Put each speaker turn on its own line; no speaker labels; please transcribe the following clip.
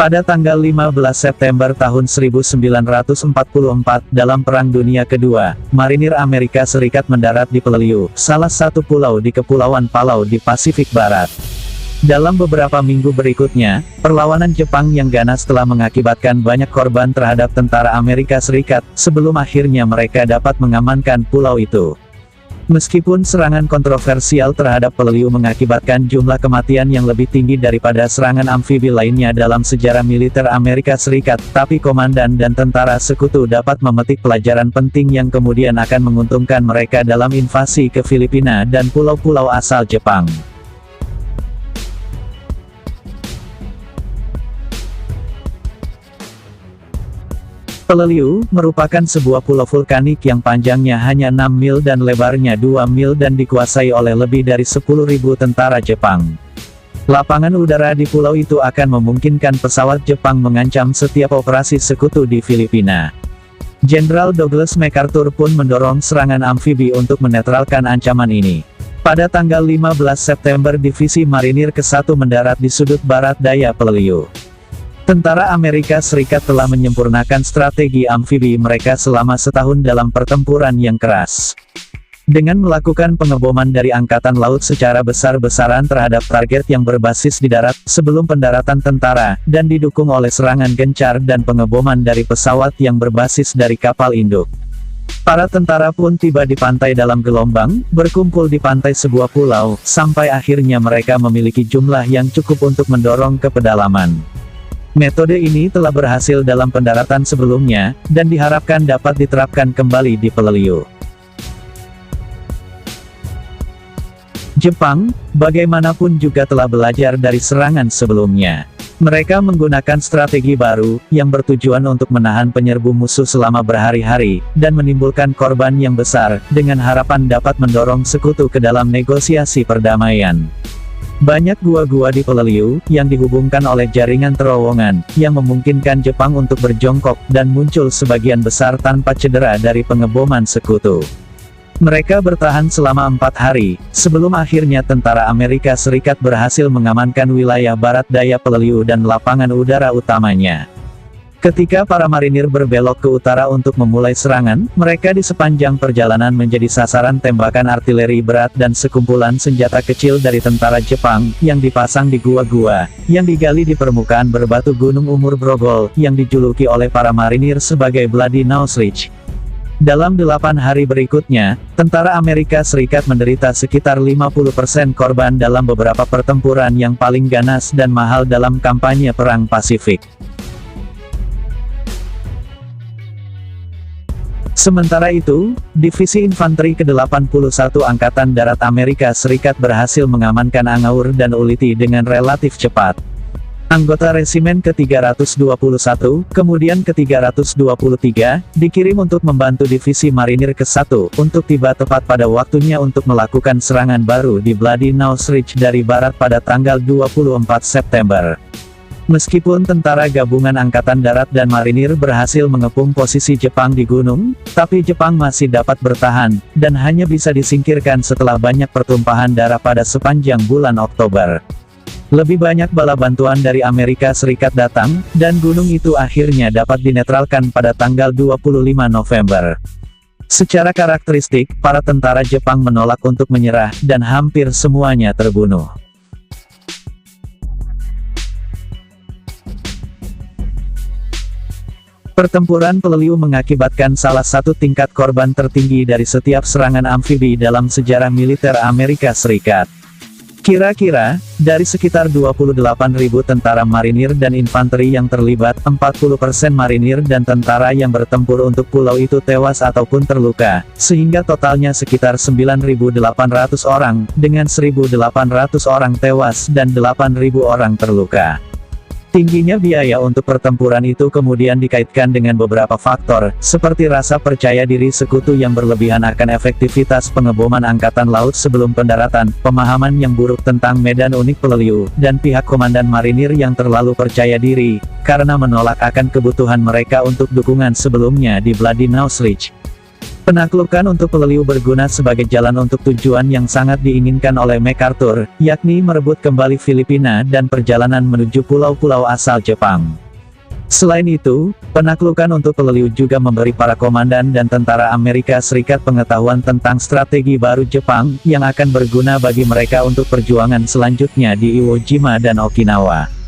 Pada tanggal 15 September tahun 1944, dalam Perang Dunia Kedua, marinir Amerika Serikat mendarat di Peleliu, salah satu pulau di Kepulauan Palau di Pasifik Barat. Dalam beberapa minggu berikutnya, perlawanan Jepang yang ganas telah mengakibatkan banyak korban terhadap tentara Amerika Serikat, sebelum akhirnya mereka dapat mengamankan pulau itu. Meskipun serangan kontroversial terhadap Peleliu mengakibatkan jumlah kematian yang lebih tinggi daripada serangan amfibi lainnya dalam sejarah militer Amerika Serikat, tapi komandan dan tentara sekutu dapat memetik pelajaran penting yang kemudian akan menguntungkan mereka dalam invasi ke Filipina dan pulau-pulau asal Jepang. Peleliu merupakan sebuah pulau vulkanik yang panjangnya hanya 6 mil dan lebarnya 2 mil dan dikuasai oleh lebih dari 10.000 tentara Jepang. Lapangan udara di pulau itu akan memungkinkan pesawat Jepang mengancam setiap operasi sekutu di Filipina. Jenderal Douglas MacArthur pun mendorong serangan amfibi untuk menetralkan ancaman ini. Pada tanggal 15 September Divisi Marinir ke-1 mendarat di sudut barat daya Peleliu. Tentara Amerika Serikat telah menyempurnakan strategi amfibi mereka selama setahun dalam pertempuran yang keras. Dengan melakukan pengeboman dari Angkatan Laut secara besar-besaran terhadap target yang berbasis di darat, sebelum pendaratan tentara, dan didukung oleh serangan gencar dan pengeboman dari pesawat yang berbasis dari kapal induk. Para tentara pun tiba di pantai dalam gelombang, berkumpul di pantai sebuah pulau, sampai akhirnya mereka memiliki jumlah yang cukup untuk mendorong ke pedalaman. Metode ini telah berhasil dalam pendaratan sebelumnya, dan diharapkan dapat diterapkan kembali di Peleliu. Jepang, bagaimanapun juga telah belajar dari serangan sebelumnya. Mereka menggunakan strategi baru, yang bertujuan untuk menahan penyerbu musuh selama berhari-hari, dan menimbulkan korban yang besar, dengan harapan dapat mendorong sekutu ke dalam negosiasi perdamaian. Banyak gua-gua di Peleliu, yang dihubungkan oleh jaringan terowongan, yang memungkinkan Jepang untuk berjongkok, dan muncul sebagian besar tanpa cedera dari pengeboman sekutu. Mereka bertahan selama 4 hari, sebelum akhirnya tentara Amerika Serikat berhasil mengamankan wilayah barat daya Peleliu dan lapangan udara utamanya. Ketika para marinir berbelok ke utara untuk memulai serangan, mereka di sepanjang perjalanan menjadi sasaran tembakan artileri berat dan sekumpulan senjata kecil dari tentara Jepang, yang dipasang di gua-gua, yang digali di permukaan berbatu Gunung Umur Brogol, yang dijuluki oleh para marinir sebagai Bloody Nose Ridge. Dalam 8 hari berikutnya, tentara Amerika Serikat menderita sekitar 50% korban dalam beberapa pertempuran yang paling ganas dan mahal dalam kampanye Perang Pasifik. Sementara itu, Divisi Infanteri ke-81 Angkatan Darat Amerika Serikat berhasil mengamankan Angaur dan Ulithi dengan relatif cepat. Anggota Resimen ke-321, kemudian ke-323, dikirim untuk membantu Divisi Marinir ke-1, untuk tiba tepat pada waktunya untuk melakukan serangan baru di Bloody Nose Ridge dari barat pada tanggal 24 September. Meskipun tentara gabungan Angkatan Darat dan Marinir berhasil mengepung posisi Jepang di gunung, tapi Jepang masih dapat bertahan, dan hanya bisa disingkirkan setelah banyak pertumpahan darah pada sepanjang bulan Oktober. Lebih banyak bala bantuan dari Amerika Serikat datang, dan gunung itu akhirnya dapat dinetralkan pada tanggal 25 November. Secara karakteristik, para tentara Jepang menolak untuk menyerah, dan hampir semuanya terbunuh. Pertempuran Peleliu mengakibatkan salah satu tingkat korban tertinggi dari setiap serangan amfibi dalam sejarah militer Amerika Serikat. Kira-kira, dari sekitar 28.000 tentara marinir dan infanteri yang terlibat, 40% marinir dan tentara yang bertempur untuk pulau itu tewas ataupun terluka, sehingga totalnya sekitar 9.800 orang, dengan 1.800 orang tewas dan 8.000 orang terluka. Tingginya biaya untuk pertempuran itu kemudian dikaitkan dengan beberapa faktor, seperti rasa percaya diri sekutu yang berlebihan akan efektivitas pengeboman Angkatan Laut sebelum pendaratan, pemahaman yang buruk tentang medan unik Peleliu, dan pihak komandan marinir yang terlalu percaya diri, karena menolak akan kebutuhan mereka untuk dukungan sebelumnya di Bloody Nose Ridge. Penaklukan untuk Peleliu berguna sebagai jalan untuk tujuan yang sangat diinginkan oleh MacArthur, yakni merebut kembali Filipina dan perjalanan menuju pulau-pulau asal Jepang. Selain itu, penaklukan untuk Peleliu juga memberi para komandan dan tentara Amerika Serikat pengetahuan tentang strategi baru Jepang, yang akan berguna bagi mereka untuk perjuangan selanjutnya di Iwo Jima dan Okinawa.